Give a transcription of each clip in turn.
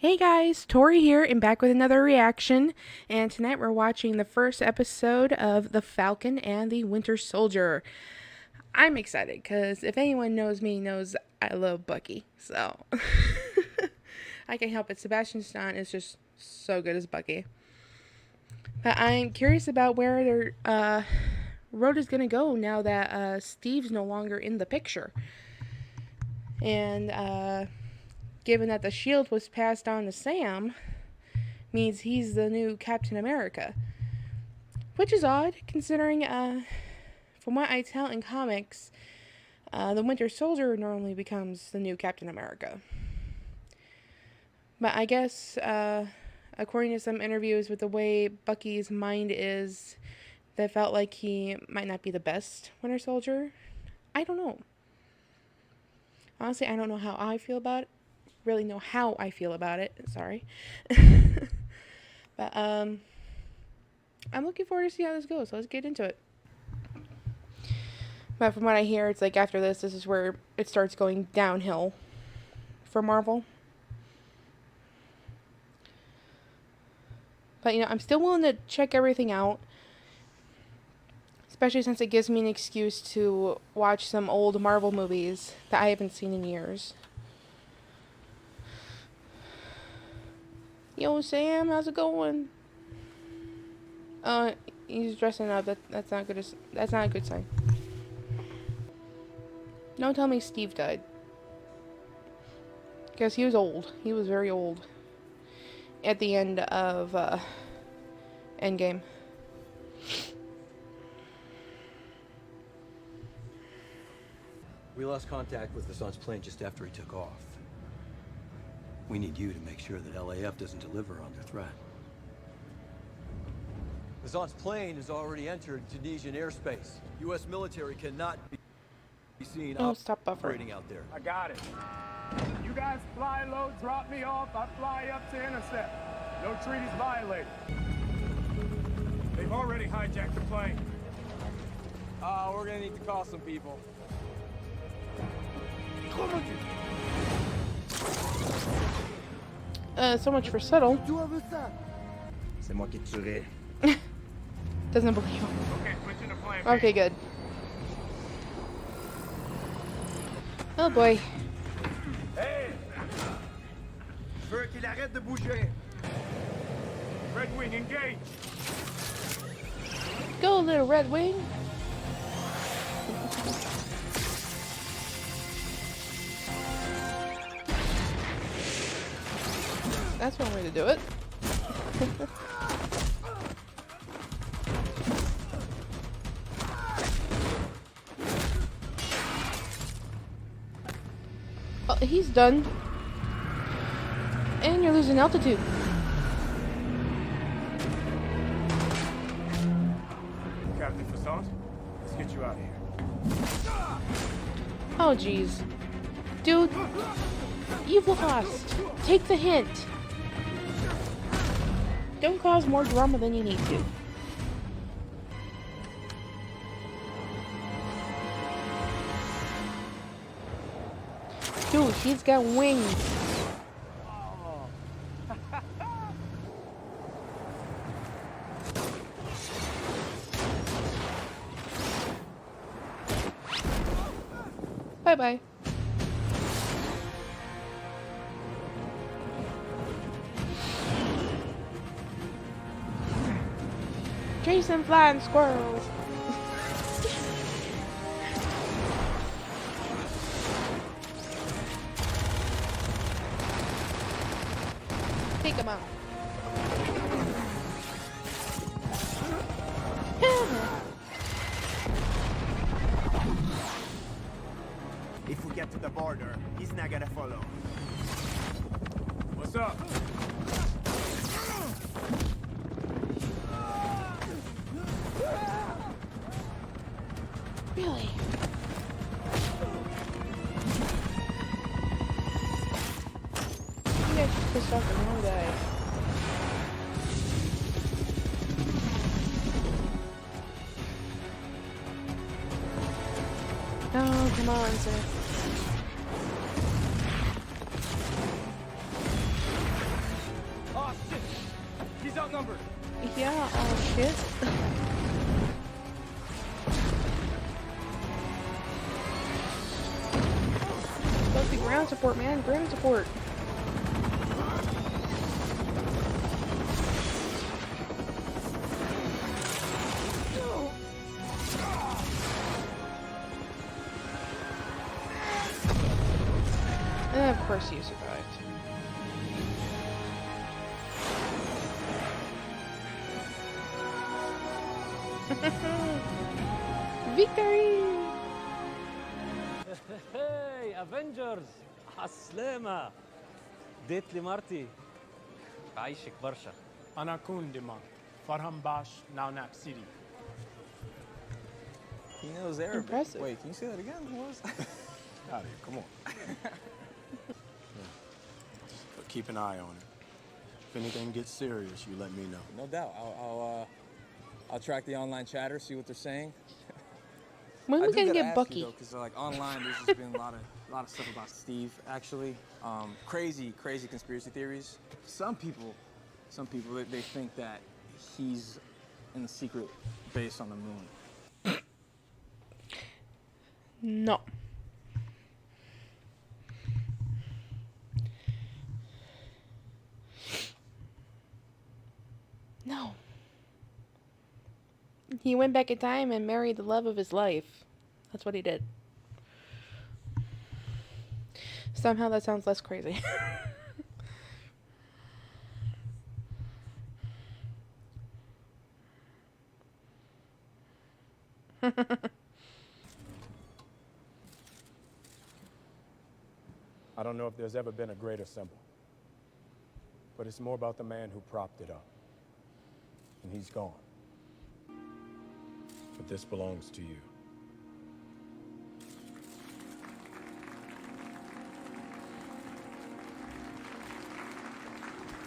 Hey guys, Tori here and back with another reaction, and tonight we're watching the first episode of The Falcon and the Winter Soldier. I'm excited because if anyone knows me knows I love Bucky, so I can't help it. Sebastian Stan is just so good as Bucky. But I'm curious about where their road is going to go now that Steve's no longer in the picture. And given that the shield was passed on to Sam, means he's the new Captain America. Which is odd, considering, from what I tell in comics, the Winter Soldier normally becomes the new Captain America. But I guess, according to some interviews with the way Bucky's mind is, they felt like he might not be the best Winter Soldier. I don't know. Honestly, I don't know how I feel about it. Really know how I feel about it. Sorry. But I'm looking forward to see how this goes. So let's get into it. But from what I hear, it's like after this is where it starts going downhill for Marvel. But I'm still willing to check everything out, especially since it gives me an excuse to watch some old Marvel movies that I haven't seen in years. Yo, Sam, how's it going? He's dressing up. That's not good. That's not a good sign. Don't tell me Steve died. Because he was old. He was very old. At the end of, Endgame. We lost contact with Hassan's plane just after he took off. We need you to make sure that LAF doesn't deliver on their threat. Hassan's plane has already entered Tunisian airspace. U.S. military cannot be seen Stop operating out there. I got it. You guys fly low, drop me off. I fly up to intercept. No treaties violated. They've already hijacked the plane. We're gonna need to call some people. So much for subtle. C'est moi qui tuerai. Doesn't believe him. Okay, switching to plan B. Okay, good. Oh boy. Hey! Je veux qu'il arrête de bouger. Red Wing, engage! Go, little Red Wing. That's one way to do it. Oh, he's done. And you're losing altitude. Captain Fasson, let's get you out of here. Oh, jeez. Dude, you've lost. Take the hint. Don't cause more drama than you need to. Dude, he's got wings. Bye-bye. Chasing flying squirrels. Take them out. If we get to the border, he's not gonna follow. What's up? Really? You guys should pissed off the wrong guy. Oh, come on, sir. He's outnumbered. Yeah, oh shit. Supposed to be ground support, man. Ground support. And of course you survived. Victory! هاي افنجرز عالسلامة. ديت لي مرتي. بعيشك برشا. أنا كوندما. Farham Bash, Naunak City. He knows Arabic. Impressive. Wait, can you say that again? What was that? Out of here, come on. But keep an eye on it. If anything gets serious, you let me know. No doubt. I'll track the online chatter, see what they're saying. When I we do gonna gotta get ask Bucky? you, though, because like online, there's just been a lot of stuff about Steve. Actually, crazy conspiracy theories. Some people, they think that he's in the secret base on the moon. No. No. He went back in time and married the love of his life. That's what he did. Somehow that sounds less crazy. I don't know if there's ever been a greater symbol. But it's more about the man who propped it up. And he's gone. But this belongs to you.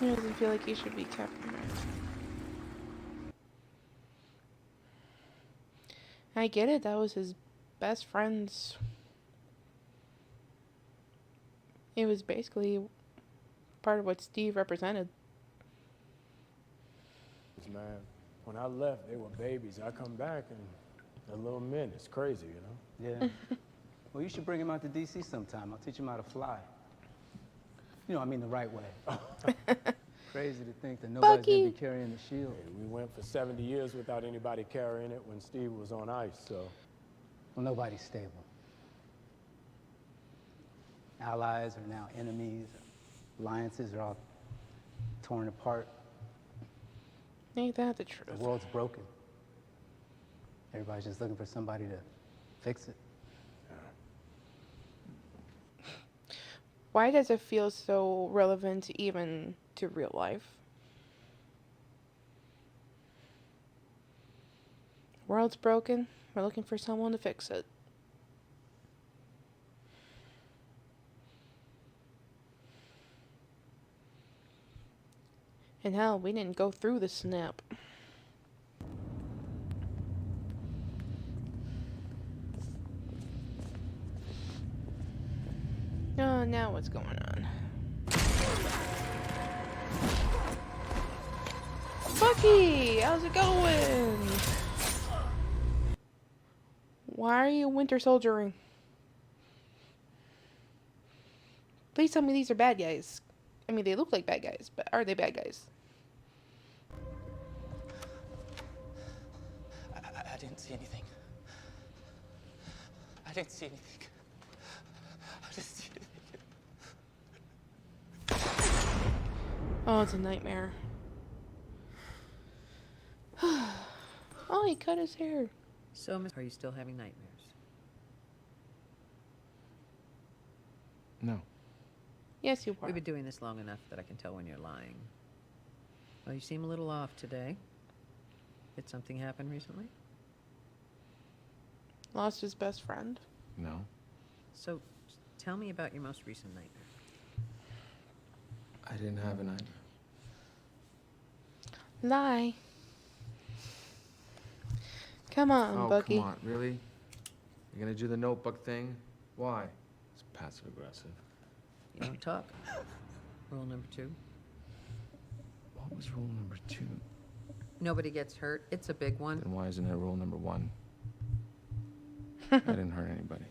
He doesn't feel like he should be Captain America. I get it, that was his best friend's. It was basically part of what Steve represented. Man, when I left, they were babies. I come back and they're little men. It's crazy, you know? Yeah. Well, you should bring him out to D.C. sometime. I'll teach him how to fly. You know, I mean the right way. Crazy to think that nobody's Bucky. gonna be carrying the shield. Hey, we went for 70 years without anybody carrying it when Steve was on ice, so. Well, nobody's stable. Allies are now enemies. Alliances are all torn apart. Ain't that the The truth? world's broken. Everybody's just looking for somebody to fix it. Why does it feel so relevant even to real life? World's broken. We're looking for someone to fix it. And hell, we didn't go through the snap. Oh, now what's going on? Bucky, how's it going? Why are you winter soldiering? Please tell me these are bad guys. I mean, they look like bad guys, but are they bad guys? I didn't see anything. I didn't see anything. I didn't see anything. Oh, it's a nightmare. Oh, he cut his hair. So, are you still having nightmares? No. Yes, you are. We've been doing this long enough that I can tell when you're lying. Well, you seem a little off today. Did something happen recently? Lost his best friend. No. So, tell me about your most recent nightmare. I didn't have a nightmare. Lie. Come on, Oh, Bucky. come on. Really? You're gonna do the notebook thing? Why? It's passive aggressive. You don't talk. Rule number 2. Why? What was rule number 2? Nobody gets hurt. It's a big one. Then why isn't it rule number 1? I didn't hurt anybody.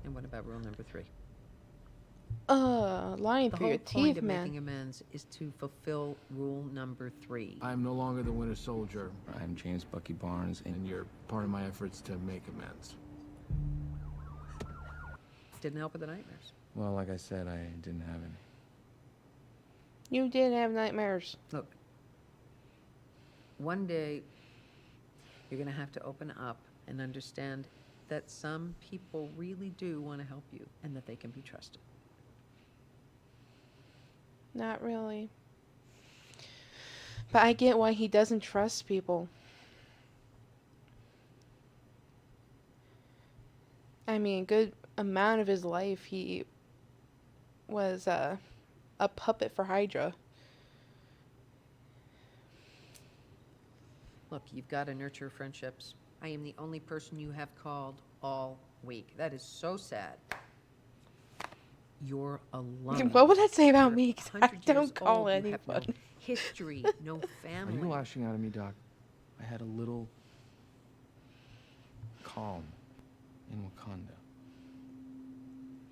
And what about rule number 3? Lying The through whole your point teeth, of man. making amends is to fulfill rule number 3. I am no longer the Winter Soldier, I'm James Bucky Barnes, and and you're part of my efforts to make amends. Didn't help with the nightmares. well, like I said, I didn't have any. You did have nightmares. Look, one day you're going to have to open up and understand that some people really do want to help you and that they can be trusted. Not really. But I get why he doesn't trust people. I mean, a good amount of his life he was a puppet for Hydra. Look, you've got to nurture friendships. I am the only person you have called all week. That is so sad. You're alone. What would that say about You're me? 'Cause I 100 years don't call old. You have no anyone. history, no Are family. you lashing out at me, Doc? I had a little calm in Wakanda.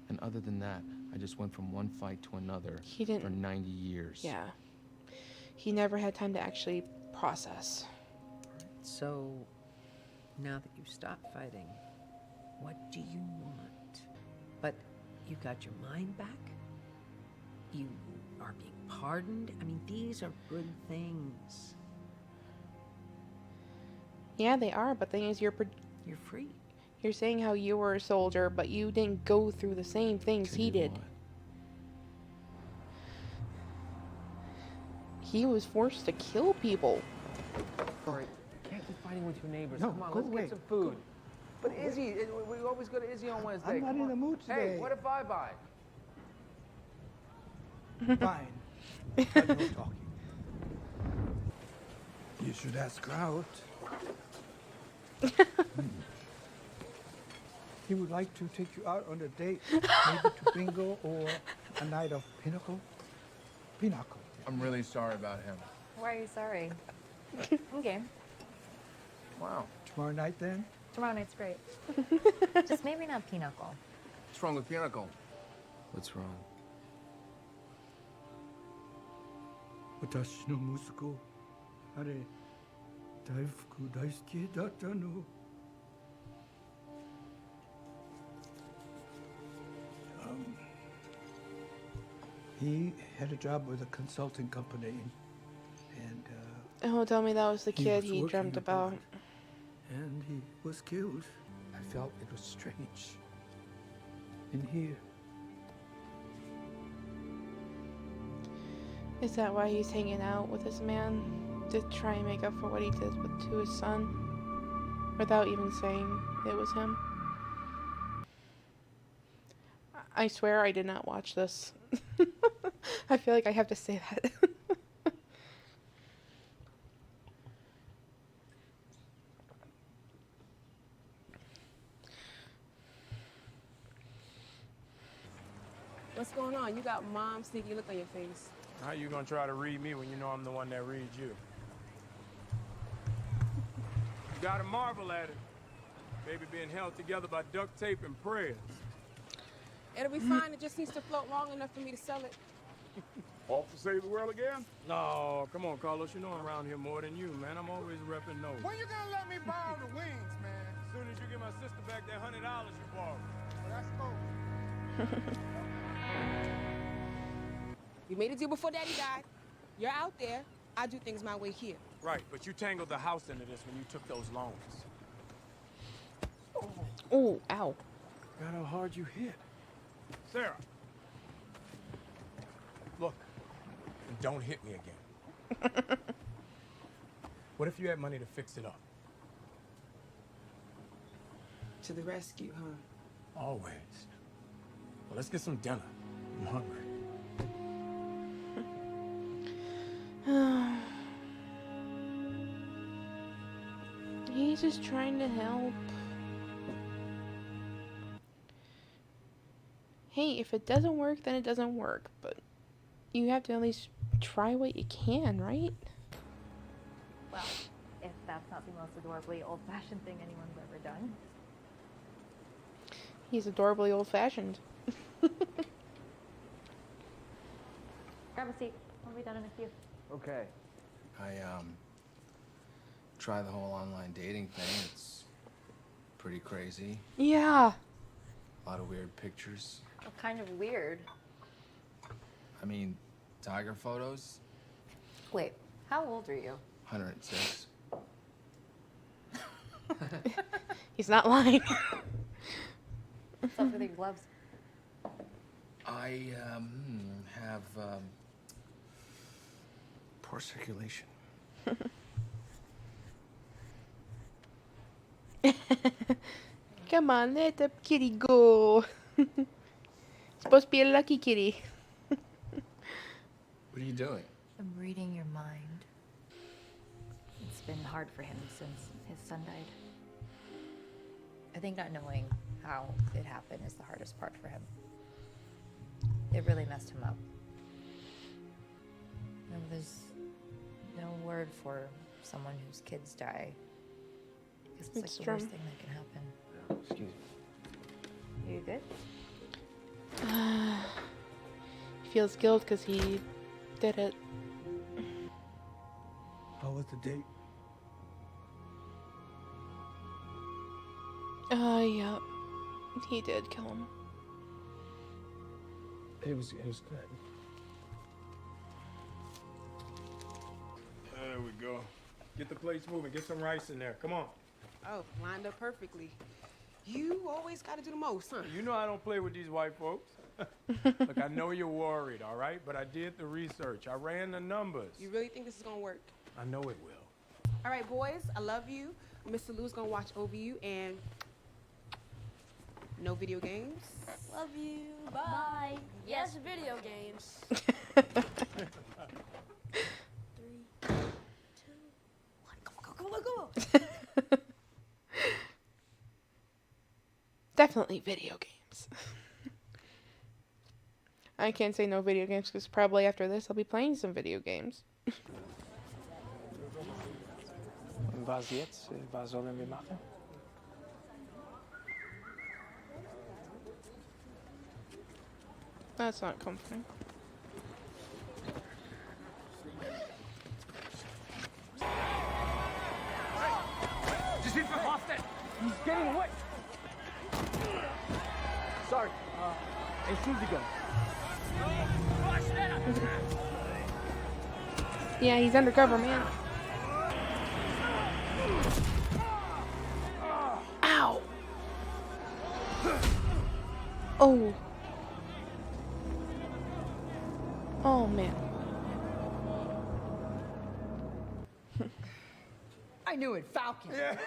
And other than that, I just went from one fight to another He didn't- for 90 years. Yeah. He never had time to actually process. So, now that you've stopped fighting, what do you want? But you've got your mind back? You are being pardoned? I mean, these are good things. Yeah, they are, but the thing is, You're free. you're saying how you were a soldier, but you didn't go through the same things he did. What? He was forced to kill people. Sorry, you can't keep fighting with your neighbors. No, Come on, go let's away. get some food. But Izzy, we always go to Izzy on Wednesday. I'm not Come in the on. mood today. Hey, what if I buy? Fine. But no talking. You should ask out. He would like to take you out on a date, maybe to bingo or a night of pinochle. Pinochle. I'm really sorry about him. Why are you sorry? I'm game. Wow. Tomorrow night then? Tomorrow night's great. Just maybe not pinochle. What's wrong with Pinnacle? What's wrong? 私の息子、あれ、大福大好きだったの。He had a job with a consulting company, and Oh, tell me that was the He kid was he working dreamt about. he was killed. I felt it was strange. In here, Is that why he's hanging out with this man? To try and make up for what he did to his son? Without even saying it was him? I swear I did not watch this. I feel like I have to say that. What's going on? You got mom's sneaky look on your face. How you gonna try to read me when you know I'm the one that reads you? You gotta marvel at it. Baby being held together by duct tape and prayers. It'll be fine. It just needs to float long enough for me to sell it. Off to save the world again? No, come on, Carlos. You know I'm around here more than you, man. I'm always repping those. When you gonna let me borrow the wings, man? As soon as you give my sister back that $100 you borrowed. Well, that's cool. We made a deal before Daddy died. You're out there. I do things my way here. Right, but you tangled the house into this when you took those loans. Oh, ow. God, how hard you hit. Sarah. Look, and don't hit me again. What if you had money to fix it up? To the rescue, huh? Always. Well, let's get some dinner. I'm hungry. He's just trying to help. Hey, if it doesn't work, then it doesn't work, but you have to at least try what you can, right? Well, if that's not the most adorably old-fashioned thing anyone's ever done. He's adorably old-fashioned. Grab a seat. I'll be done in a few. Okay. I, try the whole online dating thing. It's pretty crazy. Yeah. A lot of weird pictures. Well, kind of weird. I mean, tiger photos. Wait, how old are you? 106. He's not lying. What's up with your gloves? I, have, poor circulation. Come on, let the kitty go. Supposed to be a lucky kitty. What are you doing? I'm reading your mind. It's been hard for him since his son died. I think not knowing how it happened is the hardest part for him. It really messed him up. No, there's no word for someone whose kids die. Because it's like the worst thing that can happen. Excuse me. You good? He feels guilt because he did it. How was the date? Yeah. He did kill him. It was good. There we go. Get the plates moving. Get some rice in there. Come on. Oh, lined up perfectly. You always got to do the most, huh? You know I don't play with these white folks. Look, I know you're worried, all right? But I did the research. I ran the numbers. You really think this is going to work? I know it will. All right, boys, I love you. Mr. Lou's going to watch over you, and no video games. Love you. Bye. Yes, video games. 3, 2, 1. Go. Definitely video games. I can't say no video games because probably after this I'll be playing some video games. Was jetzt? Was sollen wir machen? That's not comforting. Just hit Verhofstadt. He's getting away. Sorry. Hey, Susie go. Yeah, he's undercover, man. Ow! Oh. Oh, man. I knew it, Falcon. Yeah.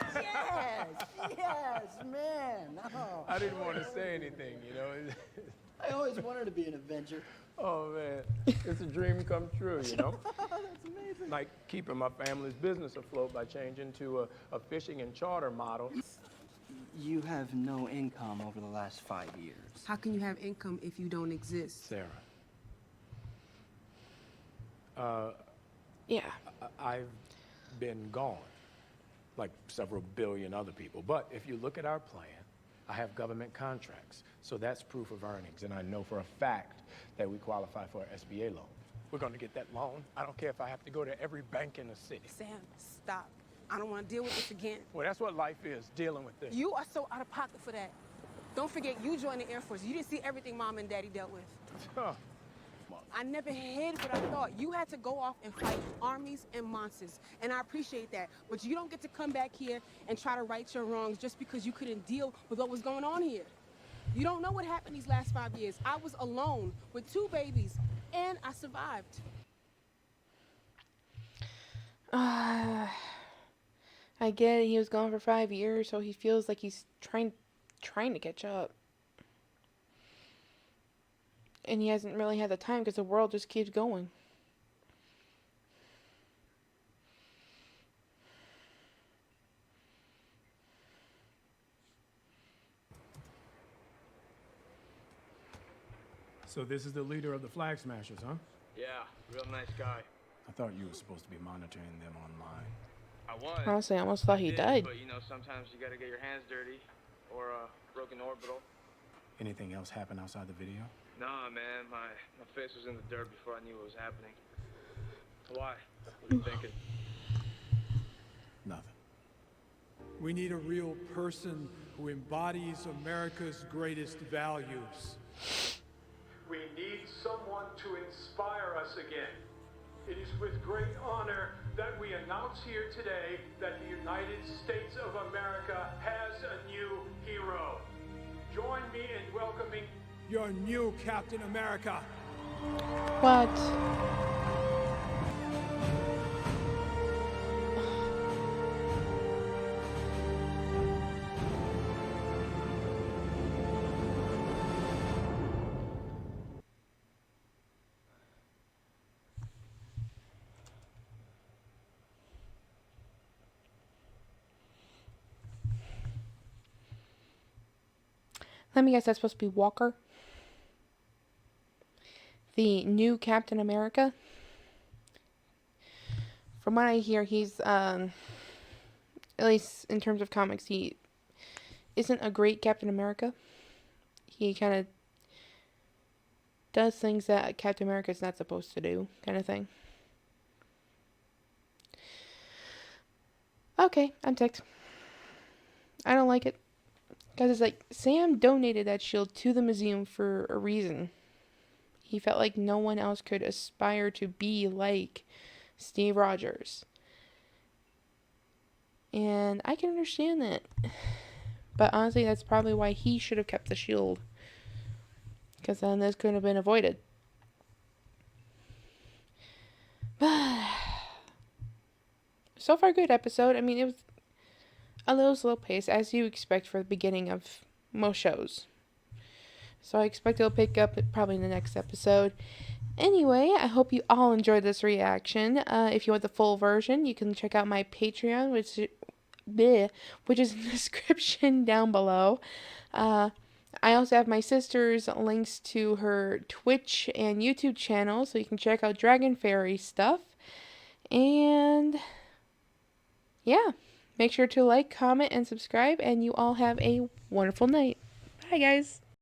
Yes, man. Oh. I didn't want to say anything, you know. I always wanted to be an Avenger. Oh, man. It's a dream come true, you know? That's amazing. Like keeping my family's business afloat by changing to a fishing and charter model. You have no income over the last 5 years. How can you have income if you don't exist? Sarah. Yeah. I've been gone, like several billion other people. But if you look at our plan, I have government contracts, so that's proof of earnings. And I know for a fact that we qualify for an SBA loan. We're going to get that loan. I don't care if I have to go to every bank in the city. Sam, stop. I don't want to deal with this again. Well, that's what life is, dealing with this. You are so out of pocket for that. Don't forget, you joined the Air Force. You didn't see everything Mom and Daddy dealt with. I never hid what I thought. You had to go off and fight armies and monsters, and I appreciate that. But you don't get to come back here and try to right your wrongs just because you couldn't deal with what was going on here. You don't know what happened these last 5 years. I was alone with 2 babies, and I survived. I get it. He was gone for 5 years, so he feels like he's trying to catch up. And he hasn't really had the time because the world just keeps going. So this is the leader of the Flag Smashers, huh? Yeah, real nice guy. I thought you were supposed to be monitoring them online. I was. Honestly, I almost thought he died. But you know, sometimes you gotta get your hands dirty, or a broken orbital. Anything else happen outside the video? Nah, man, my face was in the dirt before I knew what was happening. Why? What are you thinking? Nothing. We need a real person who embodies America's greatest values. We need someone to inspire us again. It is with great honor that we announce here today that the United States of America has a new hero. Join me in welcoming Your new Captain America. What? Let me guess, that's supposed to be Walker? The new Captain America? From what I hear, he's, at least in terms of comics, he isn't a great Captain America. He kind of does things that Captain America is not supposed to do, kind of thing. Okay, I'm ticked. I don't like it. Because it's like, Sam donated that shield to the museum for a reason. He felt like no one else could aspire to be like Steve Rogers. And I can understand that. But honestly, that's probably why he should have kept the shield. Because then this couldn't have been avoided. So far, good episode. I mean, it was a little slow pace, as you expect for the beginning of most shows. So I expect it'll pick up probably in the next episode. Anyway, I hope you all enjoyed this reaction. If you want the full version, you can check out my Patreon, which is in the description down below. I also have my sister's links to her Twitch and YouTube channel, so you can check out Dragon Fairy stuff. And yeah, make sure to like, comment, and subscribe, and you all have a wonderful night. Bye, guys.